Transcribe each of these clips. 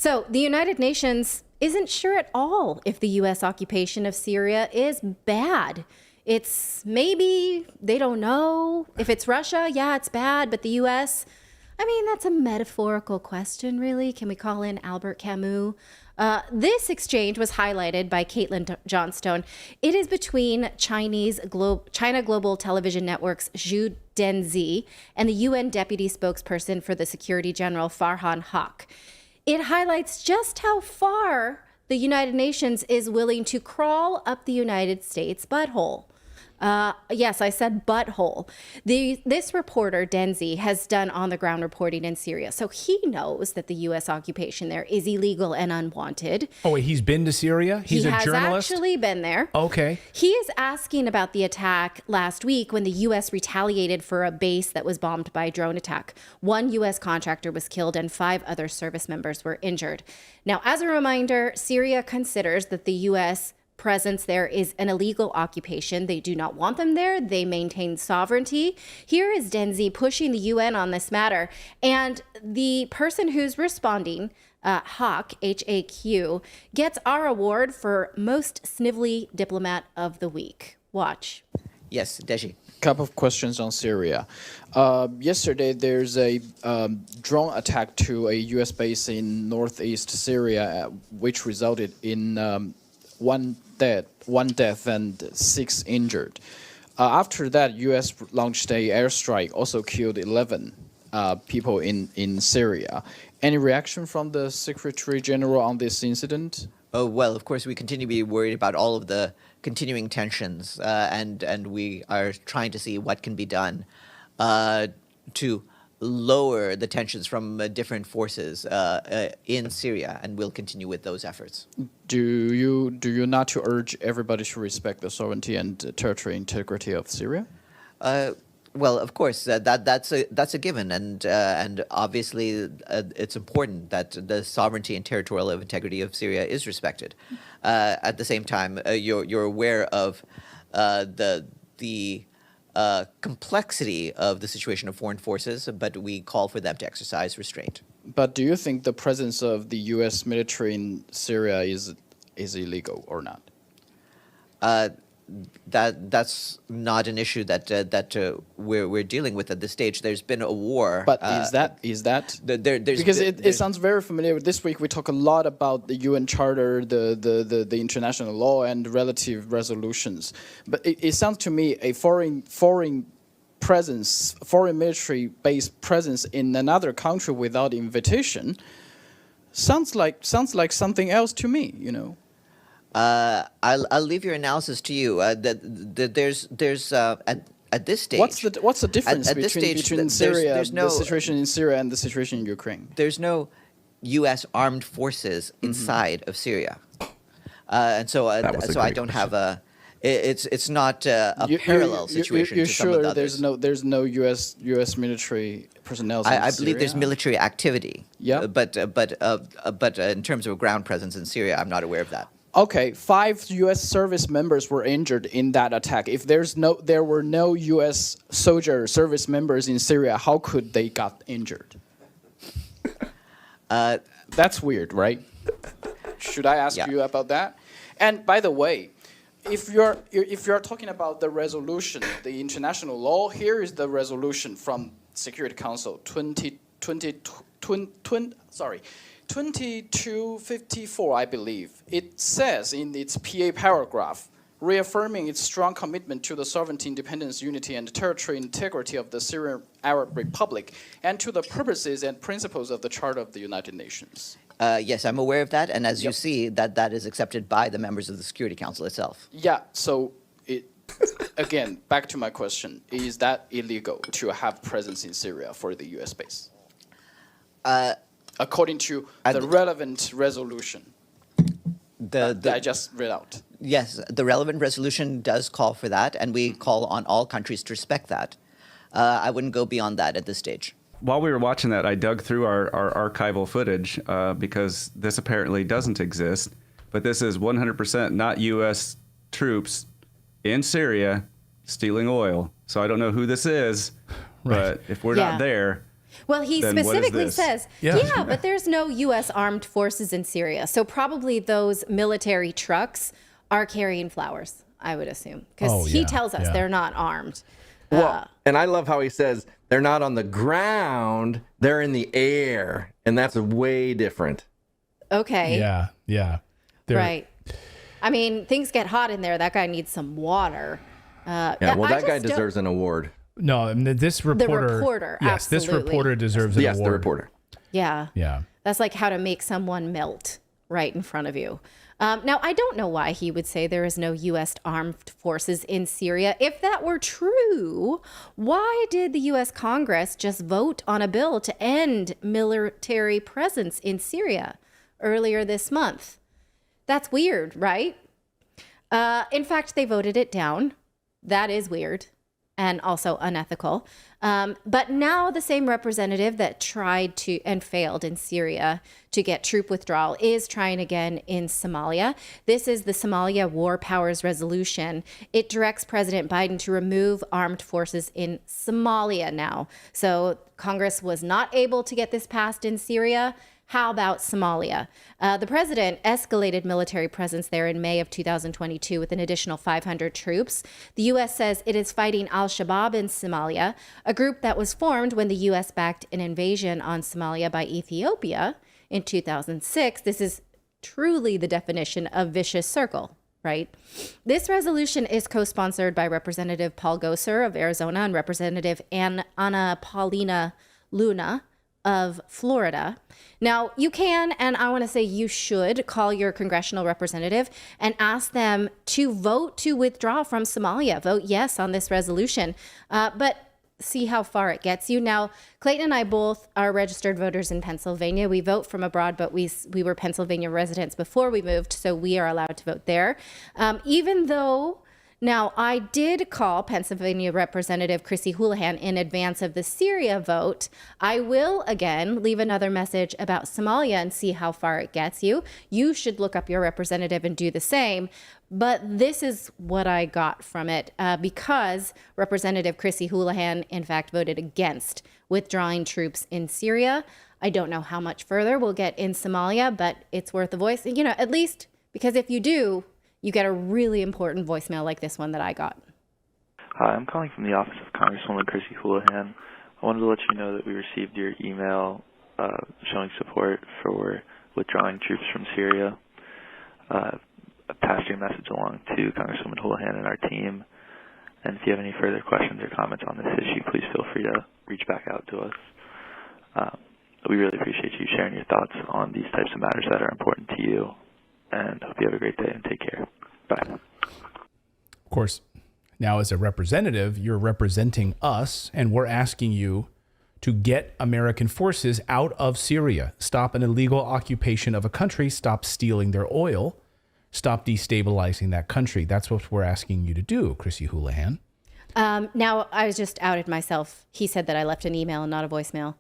So the United Nations isn't sure at all if the U.S. occupation of Syria is bad. It's maybe, they don't know. If it's Russia, yeah, it's bad. But the U.S., I mean, that's a metaphorical question, really. Can we call in Albert Camus? This exchange was highlighted by Caitlin Johnstone. It is between China Global Television Network's Zhu Denzi and the UN Deputy Spokesperson for the Security General, Farhan Haq. It highlights just how far the United Nations is willing to crawl up the United States' butthole. Yes, I said butthole. This reporter, Denzi, has done on-the-ground reporting in Syria, so he knows that the U.S. occupation there is illegal and unwanted. Oh, wait, he's been to Syria? He's a journalist? He has actually been there. Okay. He is asking about the attack last week when the U.S. retaliated for a base that was bombed by a drone attack. One U.S. contractor was killed and 5 other service members were injured. Now, as a reminder, Syria considers that the U.S. presence there is an illegal occupation. They do not want them there. They maintain sovereignty. Here is Denzi pushing the UN on this matter. And the person who's responding, Haq, H-A-Q, gets our award for most snivelly diplomat of the week. Watch. Yes, Deji. Couple of questions on Syria. Yesterday, there's a drone attack to a U.S. base in northeast Syria, which resulted in one death and 6 injured. After that, U.S. launched a airstrike, also killed 11 people in Syria. Any reaction from the Secretary General on this incident? Oh, well, of course, we continue to be worried about all of the continuing tensions, and we are trying to see what can be done to lower the tensions from different forces in Syria, and we'll continue with those efforts. Do you not to urge everybody to respect the sovereignty and territorial integrity of Syria? Well, of course, that's a given, and obviously it's important that the sovereignty and territorial integrity of Syria is respected. At the same time, you're aware of the complexity of the situation of foreign forces, but we call for them to exercise restraint. But do you think the presence of the U.S. military in Syria is illegal or not? That's not an issue that we're dealing with at this stage. There's been a war. But is that because it sounds very familiar. This week we talk a lot about the UN Charter, the international law, and relative resolutions. But it sounds to me a foreign military-based presence in another country without invitation sounds like something else to me. You know. I'll leave your analysis to you. There's at this stage. What's the difference between Syria, the situation in Syria and the situation in Ukraine? There's no U.S. armed forces inside of Syria, and so I don't have a. It's not a parallel situation. You're to some of sure the others. there's no U.S. military personnel? I believe there's military activity. Yeah. But in terms of a ground presence in Syria, I'm not aware of that. Okay, 5 U.S. service members were injured in that attack. If there were no U.S. service members in Syria, how could they got injured? That's weird, right? Should I ask you about that? And by the way, if you're talking about the resolution, the international law, here is the resolution from Security Council 2254, I believe. It says in its PA paragraph, reaffirming its strong commitment to the sovereignty, independence, unity, and territorial integrity of the Syrian Arab Republic, and to the purposes and principles of the Charter of the United Nations. Yes, I'm aware of that, and as you see, that is accepted by the members of the Security Council itself. Yeah, so again, back to my question, is that illegal to have presence in Syria for the U.S. base? According to the relevant resolution that I just read out. Yes, the relevant resolution does call for that, and we call on all countries to respect that. I wouldn't go beyond that at this stage. While we were watching that, I dug through our archival footage because this apparently doesn't exist, but this is 100% not U.S. troops in Syria stealing oil. So I don't know who this is, but if we're not there, Well, he then what is specifically this? says, yeah, but there's no U.S. armed forces in Syria. So probably those military trucks are carrying flowers, I would assume. Because he tells us they're not armed. Well, and I love how he says they're not on the ground, they're in the air. And that's way different. Okay. Yeah. Right. I mean, things get hot in there. That guy needs some water. Well, that guy deserves an award. No, I mean, this reporter. The reporter, yes, this absolutely. reporter deserves an award. Yes, the reporter. Yeah. Yeah. That's like how to make someone melt right in front of you. Now, I don't know why he would say there is no U.S. armed forces in Syria. If that were true, why did the U.S. Congress just vote on a bill to end military presence in Syria earlier this month? That's weird, right? In fact, they voted it down. That is weird and also unethical. But now the same representative that tried to and failed in Syria to get troop withdrawal is trying again in Somalia. This is the Somalia War Powers Resolution. It directs President Biden to remove armed forces in Somalia now. So Congress was not able to get this passed in Syria. How about Somalia? The president escalated military presence there in May of 2022 with an additional 500 troops. The U.S. says it is fighting al-Shabaab in Somalia, a group that was formed when the U.S. backed an invasion on Somalia by Ethiopia in 2006. This is truly the definition of vicious circle, right? This resolution is co-sponsored by Representative Paul Gosar of Arizona and Representative Ana Paulina Luna of Florida. Now, you can, and I want to say you should, call your congressional representative and ask them to vote to withdraw from Somalia. Vote yes on this resolution, but see how far it gets you. Now, Clayton and I both are registered voters in Pennsylvania. We vote from abroad, but we were Pennsylvania residents before we moved, so we are allowed to vote there. Even though now, I did call Pennsylvania Representative Chrissy Houlihan in advance of the Syria vote. I will, again, leave another message about Somalia and see how far it gets you. You should look up your representative and do the same. But this is what I got from it because Representative Chrissy Houlihan, in fact, voted against withdrawing troops in Syria. I don't know how much further we'll get in Somalia, but it's worth a voice. You know, at least because if you do, you get a really important voicemail like this one that I got. Hi, I'm calling from the office of Congresswoman Chrissy Houlihan. I wanted to let you know that we received your email showing support for withdrawing troops from Syria. I passed your message along to Congresswoman Houlihan and our team. And if you have any further questions or comments on this issue, please feel free to reach back out to us. We really appreciate you sharing your thoughts on these types of matters that are important to you. And hope you have a great day and take care. Bye. Of course, now as a representative, you're representing us, and we're asking you to get American forces out of Syria, stop an illegal occupation of a country, stop stealing their oil, stop destabilizing that country. That's what we're asking you to do, Chrissy Houlihan. Now, I was just outed myself. He said that I left an email and not a voicemail.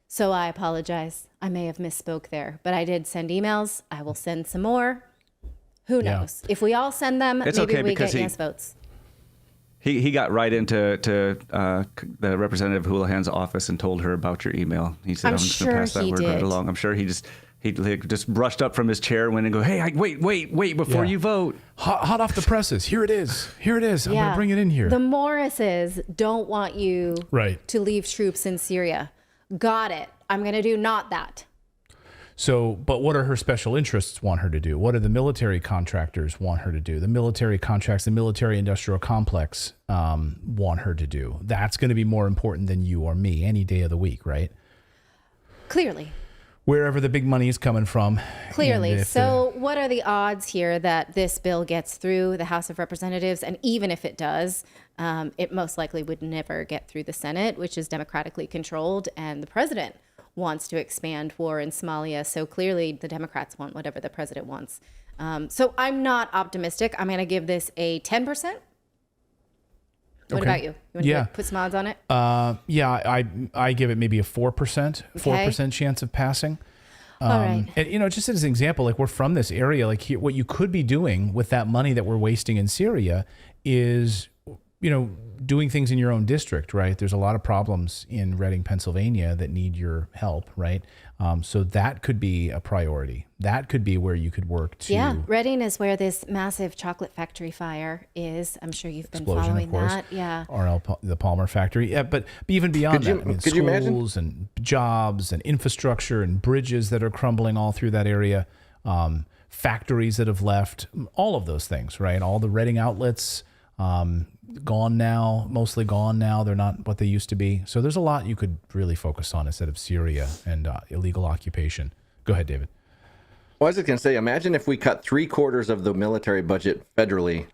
So I apologize. I may have misspoke there, but I did send emails. I will send some more. Who knows? If we all send them, it's maybe okay we get he, yes votes. He got right into the Representative Houlihan's office and told her about your email. He said, I'm just going to pass that word right along. I'm sure he just brushed up from his chair, went and go, hey, wait, before you vote. Hot off the presses. Here it is. I'm going to bring it in here. The Morrises don't want you to leave troops in Syria. Got it. I'm going to do not that. So, but what are her special interests want her to do? What do the military contractors want her to do? The military contracts, the military industrial complex want her to do. That's going to be more important than you or me any day of the week, right? Clearly. Wherever the big money is coming from. Clearly. So what are the odds here that this bill gets through the House of Representatives? And even if it does, it most likely would never get through the Senate, which is democratically controlled. And the president wants to expand war in Somalia. So clearly the Democrats want whatever the president wants. So I'm not optimistic. I'm going to give this a 10%. What about you? You want to put some odds on it? I give it maybe a 4%, 4% chance of passing. All right. And, just as an example, like we're from this area, like what you could be doing with that money that we're wasting in Syria is doing things in your own district, right? There's a lot of problems in Reading, Pennsylvania that need your help, right? So that could be a priority. That could be where you could work to. Yeah, Reading is where this massive chocolate factory fire is. I'm sure you've been Explosion, following of course. that. Yeah. The Palmer factory. Yeah, but even beyond that, could you imagine? schools and jobs and infrastructure and bridges that are crumbling all through that area, factories that have left, all of those things, right? All the Reading outlets, gone now, mostly gone now. They're not what they used to be. So there's a lot you could really focus on instead of Syria and illegal occupation. Go ahead, David. Well, I was just going to say, imagine if we cut 3/4 of the military budget federally,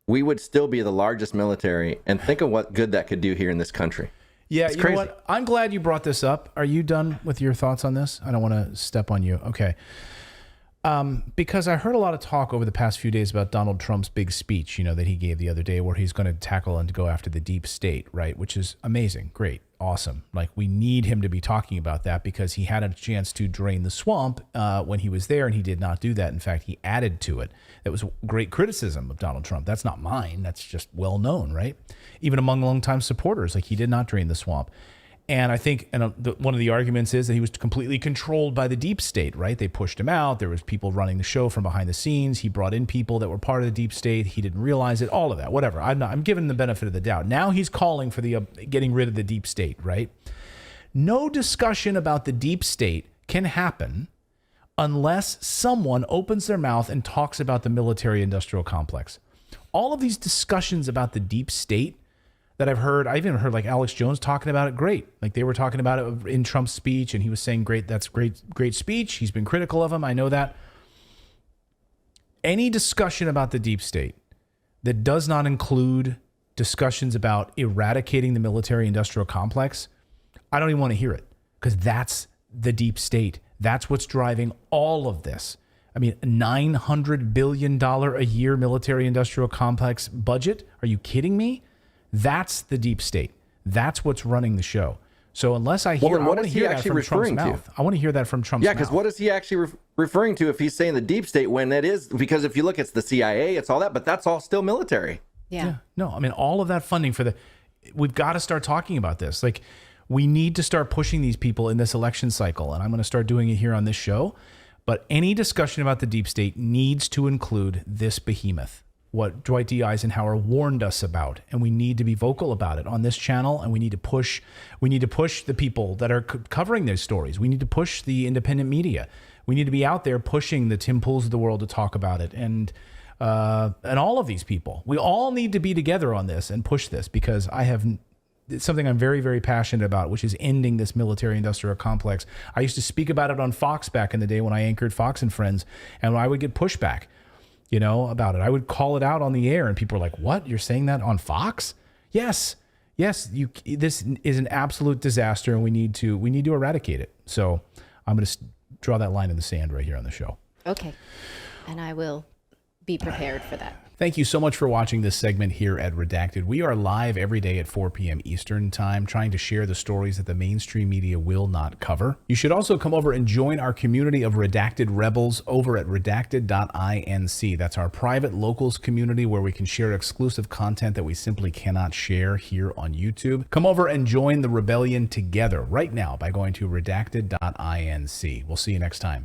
we would still be the largest military. And think of what good that could do here in this country. Yeah, it's you crazy. know what? I'm glad you brought this up. Are you done with your thoughts on this? I don't want to step on you. Okay. Because I heard a lot of talk over the past few days about Donald Trump's big speech, that he gave the other day where he's going to tackle and go after the deep state, right? Which is amazing. Great. Awesome. Like, we need him to be talking about that because he had a chance to drain the swamp when he was there, and he did not do that. In fact, he added to it. That was great criticism of Donald Trump. That's not mine. That's just well known, right? Even among longtime supporters, like, he did not drain the swamp. And I think one of the arguments is that he was completely controlled by the deep state, right? They pushed him out. There was people running the show from behind the scenes. He brought in people that were part of the deep state. He didn't realize it, all of that, whatever. I'm giving him the benefit of the doubt. Now he's calling for the getting rid of the deep state, right? No discussion about the deep state can happen unless someone opens their mouth and talks about the military-industrial complex. All of these discussions about the deep state that I've heard, I even heard like Alex Jones talking about it. Great. Like, they were talking about it in Trump's speech, and he was saying, great, that's great speech. He's been critical of him. I know that. Any discussion about the deep state that does not include discussions about eradicating the military industrial complex, I don't even want to hear it, because that's the deep state. That's what's driving all of this. I mean, $900 billion a year military industrial complex budget. Are you kidding me? That's the deep state. That's what's running the show. So unless I hear, I want to hear that from Trump's mouth. I want to hear that from Trump's mouth. Yeah, because what is he actually referring to if he's saying the deep state when that is? Because if you look, it's the CIA, it's all that, but that's all still military. Yeah. No, I mean, all of that funding we've got to start talking about this. Like, we need to start pushing these people in this election cycle, and I'm going to start doing it here on this show. But any discussion about the deep state needs to include this behemoth, what Dwight D. Eisenhower warned us about, and we need to be vocal about it on this channel, and we need to push the people that are covering those stories. We need to push the independent media. We need to be out there pushing the Tim Pools of the world to talk about it, and all of these people. We all need to be together on this and push this, because it's something I'm very, very passionate about, which is ending this military-industrial complex. I used to speak about it on Fox back in the day when I anchored Fox and Friends, and I would get pushback, about it. I would call it out on the air, and people were like, "What? You're saying that on Fox?" Yes. This is an absolute disaster, and we need to eradicate it. So I'm going to draw that line in the sand right here on the show. Okay, and I will be prepared for that. Thank you so much for watching this segment here at Redacted. We are live every day at 4 p.m. Eastern Time, trying to share the stories that the mainstream media will not cover. You should also come over and join our community of Redacted Rebels over at redacted.inc. That's our private locals community where we can share exclusive content that we simply cannot share here on YouTube. Come over and join the rebellion together right now by going to redacted.inc. We'll see you next time.